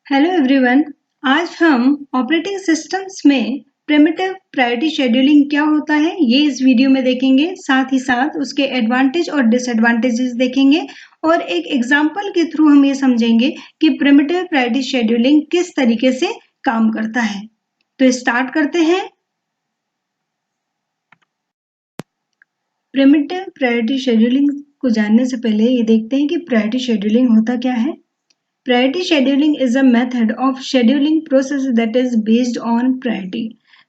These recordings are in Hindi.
Hello everyone. आज हम ऑपरेटिंग सिस्टम्स में प्रिमिटिव प्रायोरिटी शेड्यूलिंग क्या होता है ये इस वीडियो में देखेंगे। साथ ही साथ उसके एडवांटेज और डिसएडवांटेजेस देखेंगे और एक एग्जांपल के थ्रू हम ये समझेंगे कि प्रिमिटिव प्रायोरिटी शेड्यूलिंग किस तरीके से काम करता है। तो स्टार्ट करते हैं। प्रिमिटिव प्रायोरिटी शेड्यूलिंग को जानने से पहले ये देखते हैं कि प्रायोरिटी शेड्यूलिंग होता क्या है। Priority scheduling is a method of scheduling process that is based on priority.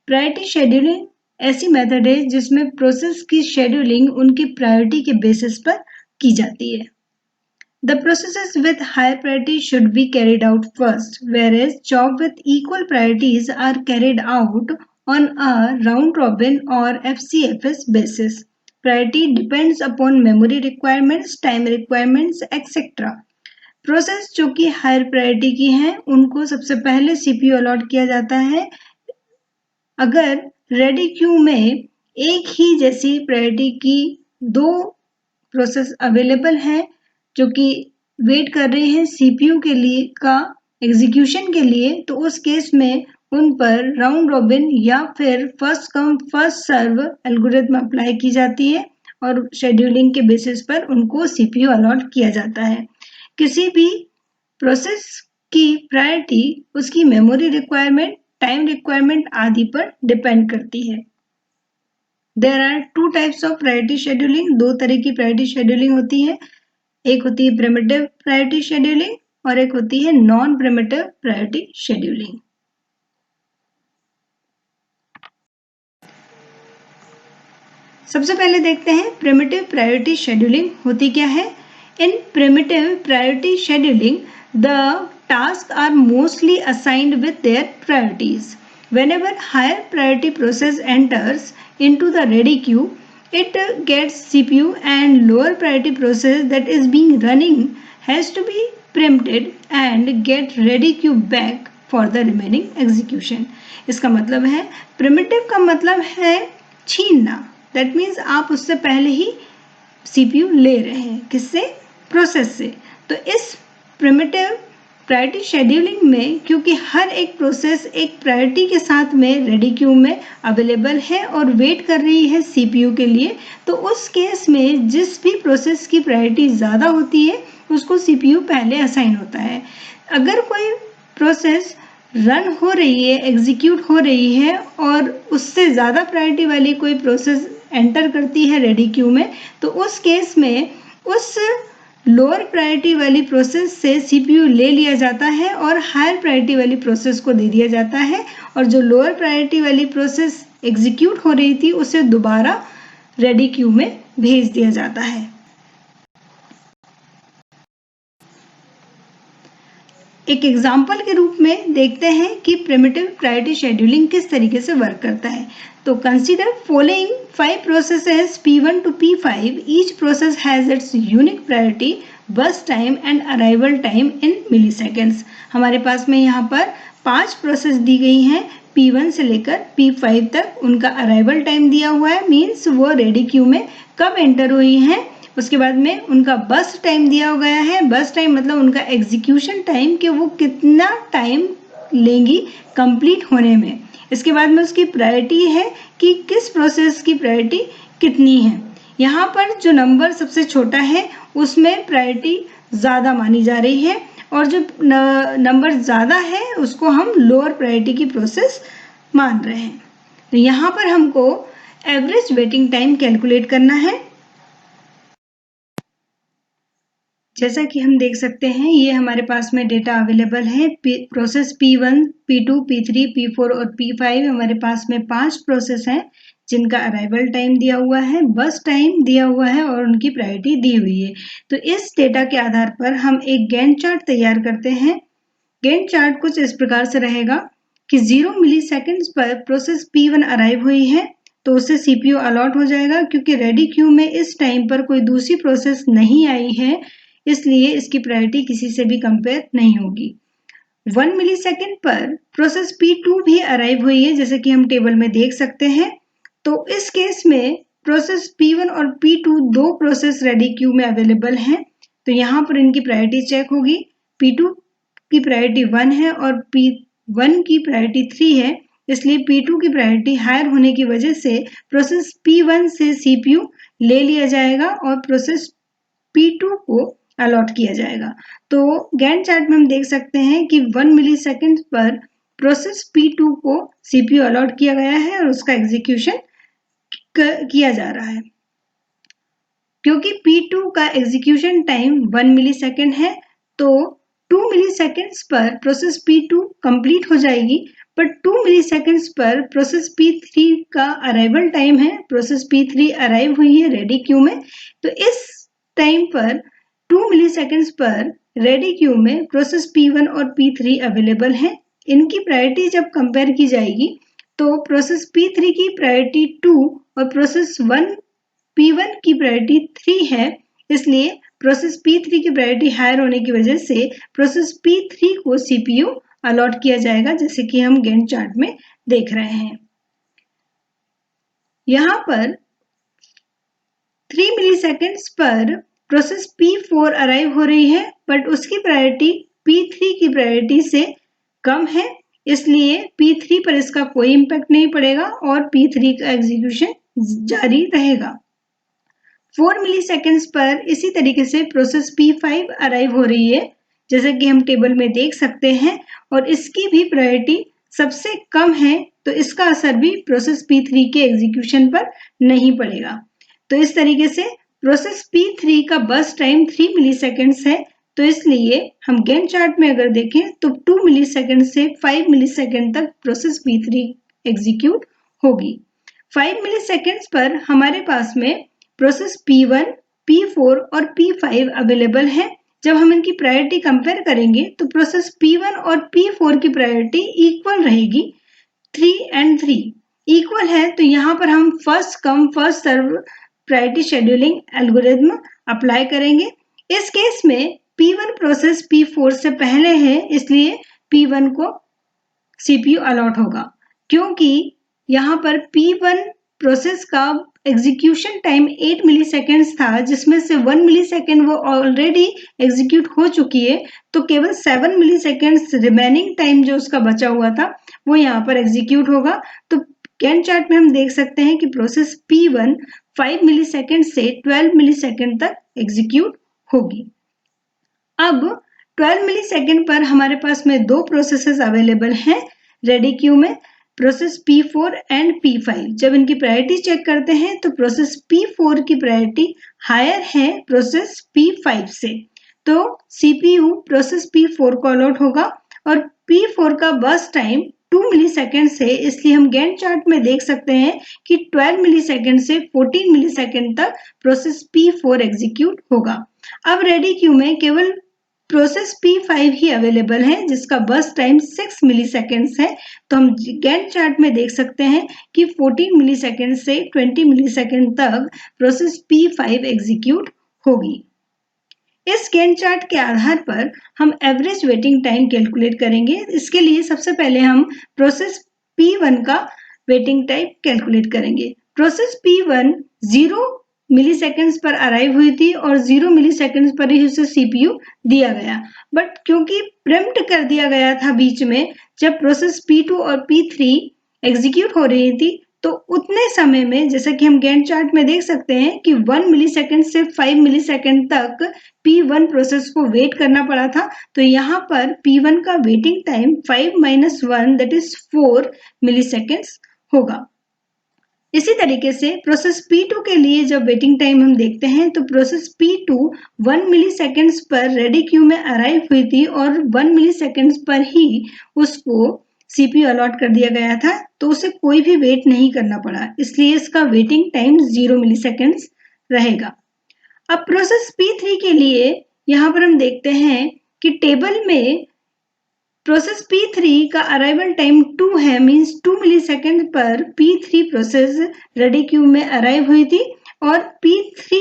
Priority scheduling ऐसी मेथड है जिसमें प्रोसेस की शेड्यूलिंग उनकी प्रायोरिटी के बेसिस पर की जाती है। The processes with higher priority should be carried out first, whereas jobs with equal priorities are carried out on a round robin or FCFS basis. Priority depends upon memory requirements, time requirements, etc. Process जो कि हायर प्रायोरिटी की हैं उनको सबसे पहले सीपीयू अलॉट किया जाता है। अगर रेडी क्यू में एक ही जैसी प्रायोरिटी की दो प्रोसेस अवेलेबल हैं जो कि वेट कर रहे हैं सीपीयू के लिए का एग्जीक्यूशन के लिए, तो उस केस में उन पर राउंड रॉबिन या फिर first come first serve algorithm apply की जाती है और शेड्यूलिंग के बेसिस पर उनको सीपीयू अलॉट किया जाता है। किसी भी प्रोसेस की प्रायोरिटी उसकी मेमोरी रिक्वायरमेंट, टाइम रिक्वायरमेंट आदि पर डिपेंड करती है। There are two types of priority scheduling. दो तरह की प्रायोरिटी शेड्यूलिंग होती है। एक होती है प्रिमिटिव प्रायोरिटी शेड्यूलिंग और एक होती है नॉन प्रिमिटिव प्रायोरिटी शेड्यूलिंग। सबसे पहले देखते हैं प्रिमिटिव प्रायोरिटी शेड्यूलिंग होती क्या है। In primitive priority scheduling, the tasks are mostly assigned with their priorities. Whenever higher priority process enters into the ready queue, it gets CPU and lower priority process that is being running has to be preempted and get ready queue back for the remaining execution. इसका मतलब है primitive का मतलब है छीनना। That means आप उससे पहले ही CPU ले रहे हैं। किससे? प्रोसेस से। तो इस प्रिमिटिव प्रायोरिटी शेड्यूलिंग में क्योंकि हर एक प्रोसेस एक प्रायोरिटी के साथ में रेडी क्यू में अवेलेबल है और वेट कर रही है सीपीयू के लिए, तो उस केस में जिस भी प्रोसेस की प्रायोरिटी ज़्यादा होती है उसको सीपीयू पहले असाइन होता है। अगर कोई प्रोसेस रन हो रही है, एग्जीक्यूट हो रही है और उससे ज़्यादा प्रायोरिटी वाली कोई प्रोसेस एंटर करती है रेडी क्यू में, तो उस केस में उस लोअर प्रायोरिटी वाली प्रोसेस से सीपीयू ले लिया जाता है और हायर प्रायोरिटी वाली प्रोसेस को दे दिया जाता है और जो लोअर प्रायोरिटी वाली प्रोसेस एग्जीक्यूट हो रही थी उसे दोबारा रेडी क्यू में भेज दिया जाता है। एक एग्जाम्पल के रूप में देखते हैं कि प्रिमिटिव प्रायोरिटी शेड्यूलिंग किस तरीके से वर्क करता है। तो consider following 5 processes P1 to P5. Each process has its unique priority, burst time and arrival time in milliseconds. हमारे पास में यहाँ पर 5 प्रोसेस दी गई हैं P1 से लेकर P5 तक। उनका अराइवल टाइम दिया हुआ है, मीन्स वो रेडी क्यू में कब एंटर हुई हैं। उसके बाद में उनका बस्ट टाइम दिया गया है। बस्ट टाइम मतलब उनका एग्जीक्यूशन टाइम कि वो कितना टाइम लेंगी कंप्लीट होने में। इसके बाद में उसकी प्रायोरिटी है कि किस प्रोसेस की प्रायोरिटी कितनी है। यहाँ पर जो नंबर सबसे छोटा है उसमें प्रायोरिटी ज़्यादा मानी जा रही है और जो नंबर ज़्यादा है उसको हम लोअर प्रायोरिटी की प्रोसेस मान रहे हैं। तो यहाँ पर हमको एवरेज वेटिंग टाइम कैलकुलेट करना है। जैसा कि हम देख सकते हैं ये हमारे पास में डेटा अवेलेबल है। Process P1, P2, P3, P4 और P5 हमारे पास में 5 प्रोसेस हैं जिनका अराइवल टाइम दिया हुआ है, बस टाइम दिया हुआ है और उनकी प्रायोरिटी दी हुई है। तो इस डेटा के आधार पर हम एक गैंट चार्ट तैयार करते हैं। गैंट चार्ट कुछ इस प्रकार से रहेगा कि 0 मिलीसेकंड्स पर प्रोसेस P1 अराइव हुई है तो उसे सीपीयू अलॉट हो जाएगा। क्योंकि रेडी क्यू में इस टाइम पर कोई दूसरी प्रोसेस नहीं आई है इसलिए इसकी प्रायोरिटी किसी से भी कंपेयर नहीं होगी। 1 मिलीसेकंड पर प्रोसेस P2 भी अराइव हुई है जैसे कि हम टेबल में देख सकते हैं। तो इस केस में प्रोसेस P1 और P2 दो प्रोसेस रेडी क्यू में अवेलेबल हैं। तो यहाँ पर इनकी प्रायोरिटी चेक होगी। P2 की प्रायोरिटी 1 है और P1 की प्रायोरिटी 3 है, इसलिए P2 की प्रायोरिटी हायर होने की वजह से प्रोसेस P1 से CPU ले लिया जाएगा और प्रोसेस P2 को अलॉट किया जाएगा। तो गैंट चार्ट में हम देख सकते हैं कि 1 मिलीसेकंड पर प्रोसेस P2 को CPU अलॉट किया गया है और उसका एग्जीक्यूशन किया जा रहा है। क्योंकि P2 का एग्जीक्यूशन टाइम 1 मिलीसेकंड है, तो 2 मिलीसेकंड्स पर प्रोसेस P2 कंप्लीट हो जाएगी, पर 2 मिलीसेकंड्स पर प्रोसेस P3 का अराइवल टाइम है। प्रोसेस P3 अराइव हुई है रेडी क्यू में, तो इस टाइम पर 2 मिलीसेकंड्स पर रेडी क्यू में प्रोसेस P1 और P3 अवेलेबल हैं। इनकी प्रायोरिटी जब कंपेयर की जाएगी तो प्रोसेस P3 की प्रायोरिटी 2 और प्रोसेस P1 की प्रायोरिटी 3 है, इसलिए प्रोसेस P3 की प्रायोरिटी हायर होने की वजह से प्रोसेस P3 को CPU अलॉट किया जाएगा, जैसे कि हम गैंट चार्ट में देख रहे हैं। यहाँ पर 3 मिलीसेकंड्स पर प्रोसेस P4 अराइव हो रही है, बट उसकी प्रायोरिटी P3 की प्रायोरिटी से कम है, इसलिए P3 पर इसका कोई इम्पैक्ट नहीं पड़ेगा और P3 का एग्जीक्यूशन जारी रहेगा। 4 मिलीसेकंड्स पर इसी तरीके से प्रोसेस P5 अराइव हो रही है, जैसे कि हम टेबल में देख सकते हैं, और इसकी भी प्रायोरिटी सबसे कम है, तो इसका असर भी प्रोसेस P3 के एग्जीक्यूशन पर नहीं पड़ेगा। तो इस तरीके से प्रोसेस P3 का बर्स्ट टाइम 3 मिलीसेकंड्स है, तो इसलिए हम गैंट चार्ट में अगर देखें तो 2 मिलीसेकंड से 5 मिलीसेकंड तक प्रोसेस P3 एग्जीक्यूट होगी। 5 मिलीसेकंड्स पर हमारे पास में प्रोसेस P1, P4 और P5 अवेलेबल है। जब हम इनकी प्रायोरिटी कंपेयर करेंगे तो प्रोसेस P1 और P4 की प्रायोरिटी इक्वल रहेगी, 3 and 3 इक्वल है, तो यहाँ पर हम first come first serve priority scheduling algorithm apply करेंगे। इस केस में P1 प्रोसेस P4 से पहले है, इसलिए P1 को CPU अलॉट होगा। क्योंकि यहाँ पर P1 प्रोसेस का एग्जीक्यूशन टाइम 8 मिलीसेकंड्स था, जिसमें से 1 मिलीसेकंड वो ऑलरेडी एग्जीक्यूट हो चुकी है, तो केवल 7 मिलीसेकंड्स रिमेनिंग टाइम जो उसका बचा हुआ था वो यहाँ पर एग्जीक्यूट होगा। तो गैंट चार्ट में हम देख सकते हैं कि प्रोसेस P1 5 मिलीसेकंड से 12 मिलीसेकंड तक एग्जीक्यूट होगी। अब 12 मिलीसेकंड पर हमारे पास में दो प्रोसेसेस अवेलेबल हैं रेडी क्यू में, प्रोसेस P4 एंड P5। जब इनकी प्रायोरिटी चेक करते हैं तो प्रोसेस P4 की प्रायोरिटी हायर है प्रोसेस P5 से, तो CPU प्रोसेस P4 को अलॉट होगा और P4 का बर्स्ट टाइम 2 मिलीसेकंड से, इसलिए हम गैंट चार्ट में देख सकते हैं कि 12 मिलीसेकंड से 14 मिलीसेकंड तक प्रोसेस P4 एग्जीक्यूट होगा। अब रेडी क्यू में केवल प्रोसेस P5 ही अवेलेबल है, जिसका बर्स्ट टाइम 6 मिलीसेकंड्स है, तो हम गैंट चार्ट में देख सकते हैं कि 14 मिलीसेकंड से 20 मिलीसेकंड तक प्रोसेस P5 एग्जीक्यूट होगी। इस गैंट चार्ट के आधार पर हम एवरेज वेटिंग टाइम कैलकुलेट करेंगे। इसके लिए सबसे पहले हम प्रोसेस P1 का वेटिंग टाइम कैलकुलेट करेंगे। प्रोसेस P1 0 मिलीसेकंड्स पर अराइव हुई थी और 0 मिलीसेकंड्स पर ही उसे CPU दिया गया, बट क्योंकि प्रिम्प्ट कर दिया गया था बीच में, जब प्रोसेस P2 और P3 एग्जीक्यूट हो रही थी, तो उतने समय में, जैसा कि हम गैंट चार्ट में देख सकते हैं कि 1 मिलीसेकंड से 5 मिलीसेकंड तक P1 प्रोसेस को वेट करना पड़ा था, तो यहाँ पर P1 का waiting time 5 - 1 that is 4 milliseconds होगा। इसी तरीके से प्रोसेस P2 के लिए जब वेटिंग टाइम हम देखते हैं तो प्रोसेस P2 1 मिलीसेकंड्स पर रेडी क्यू में अराइव हुई थी और 1 मिलीसेकंड्स पर ही उसको CPU अलॉट कर दिया गया था, तो उसे कोई भी वेट नहीं करना पड़ा, इसलिए इसका वेटिंग टाइम 0 मिलीसेकंड्स रहेगा। अब प्रोसेस P3 के लिए यहाँ पर हम देखते हैं कि टेबल में प्रोसेस P3 का अराइवल टाइम 2 है, मींस 2 मिलीसेकंड पर P3 प्रोसेस रेडी क्यू में अराइव हुई थी और P3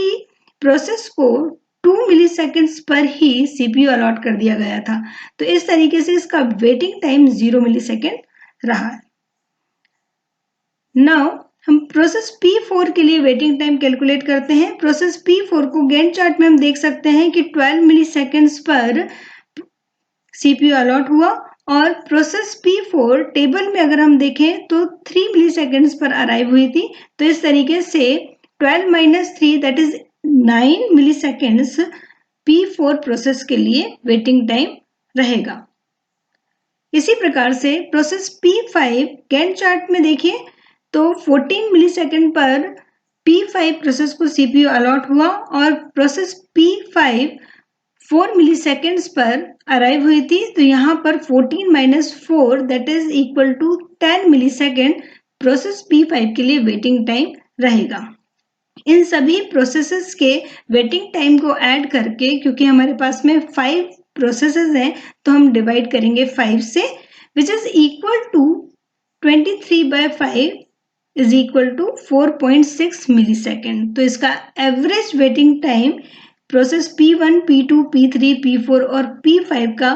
प्रोसेस को 2 मिलीसेकंड्स पर ही CPU अलॉट कर दिया गया था, तो इस तरीके से इसका वेटिंग टाइम 0 मिलीसेकंड रहा है। नाउ हम प्रोसेस P4 के लिए वेटिंग टाइम कैलकुलेट करते हैं। प्रोसेस P4 को गैंट चार्ट में हम देख सकते हैं कि 12 मिलीसेकंड्स पर CPU अलॉट हुआ और प्रोसेस P4 टेबल में अगर हम देखें तो 3 मिली सेकेंड्स पर अराइव हुई थी। तो इस तरीके से 12 minus 3 that is 9 milliseconds P4 process के लिए वेटिंग टाइम रहेगा। इसी प्रकार से प्रोसेस P5 गैंट चार्ट में देखिए तो 14 मिली सेकेंड पर P5 प्रोसेस को CPU अलॉट हुआ और प्रोसेस P5 4 मिली सेकेंड्स पर अराइव हुई थी। तो यहाँ पर 14 minus 4 that is equal to 10 millisecond process P5 के लिए वेटिंग टाइम रहेगा। इन सभी प्रोसेसेस के वेटिंग टाइम को ऐड करके, क्योंकि हमारे पास में 5 प्रोसेसेस हैं, तो हम डिवाइड करेंगे 5 से, which is equal to 23/5 is equal to 4.6 millisecond. तो इसका average waiting time process P1, P2, P3, P4 और P5 का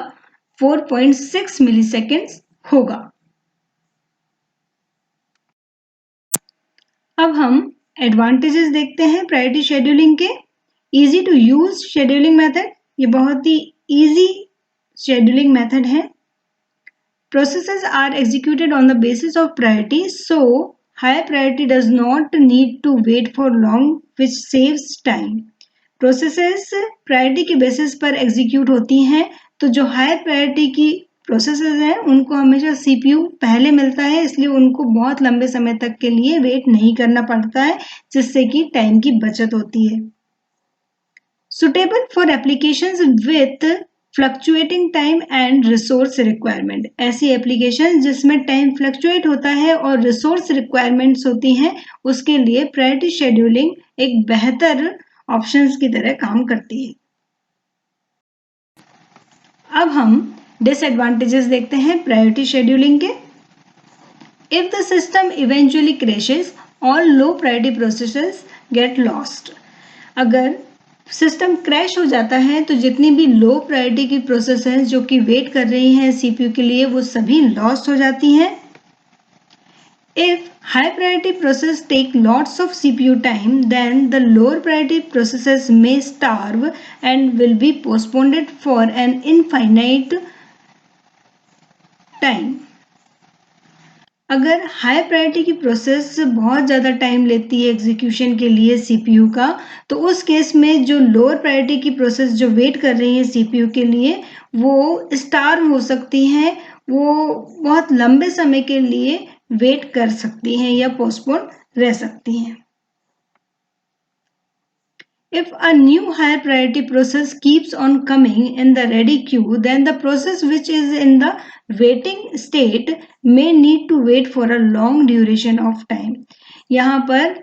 4.6 मिली सेकेंड्स होगा। अब हम एडवांटेजेस देखते हैं प्रायोरिटी शेड्यूलिंग के। Easy to use scheduling method, ये बहुत ही इजी शेड्यूलिंग मेथड है। Processes are executed on the basis of priority, so higher priority does not need to wait for long, which saves time. Processes priority के बेसिस पर एग्जीक्यूट होती हैं, तो जो हायर प्रायोरिटी की प्रोसेसेस हैं उनको हमेशा CPU पहले मिलता है, इसलिए उनको बहुत लंबे समय तक के लिए वेट नहीं करना पड़ता है, जिससे कि टाइम की बचत होती है। Suitable for applications with fluctuating time and resource requirement, ऐसी एप्लीकेशन जिसमें टाइम फ्लक्चुएट होता है और रिसोर्स रिक्वायरमेंट्स होती हैं, उसके लिए प्रायोरिटी शेड्यूलिंग एक बेहतर ऑप्शंस की तरह काम करती है। अब हम डिसएडवांटेजेस देखते हैं प्रायोरिटी शेड्यूलिंग के। If the system eventually crashes, all low priority processes get lost. अगर सिस्टम क्रैश हो जाता है तो जितनी भी लो प्रायोरिटी की प्रोसेस हैं जो कि वेट कर रही हैं CPU के लिए, वो सभी लॉस्ट हो जाती हैं। If high priority process take lots of CPU time, then the lower priority processes may starve and will be postponed for an infinite time. अगर हाई प्रायोरिटी की प्रोसेस बहुत ज़्यादा टाइम लेती है एग्जीक्यूशन के लिए CPU का, तो उस केस में जो लोअर प्रायोरिटी की प्रोसेस जो वेट कर रही है CPU के लिए, वो स्टार्व हो सकती हैं, वो बहुत लंबे समय के लिए वेट कर सकती हैं या पोस्टपोन रह सकती हैं। If a new higher priority process keeps on coming in the ready queue, then the process which is in the waiting state may need to wait for a long duration of time. यहाँ पर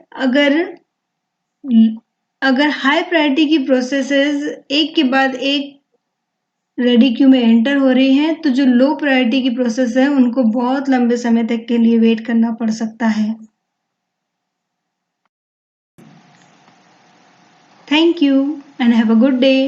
अगर हाई प्रायोरिटी की प्रोसेसेस एक के बाद एक रेडी क्यू में एंटर हो रही हैं, तो जो लो प्रायोरिटी की प्रोसेस है उनको बहुत लंबे समय तक के लिए वेट करना पड़ सकता है। Thank you and have a good day.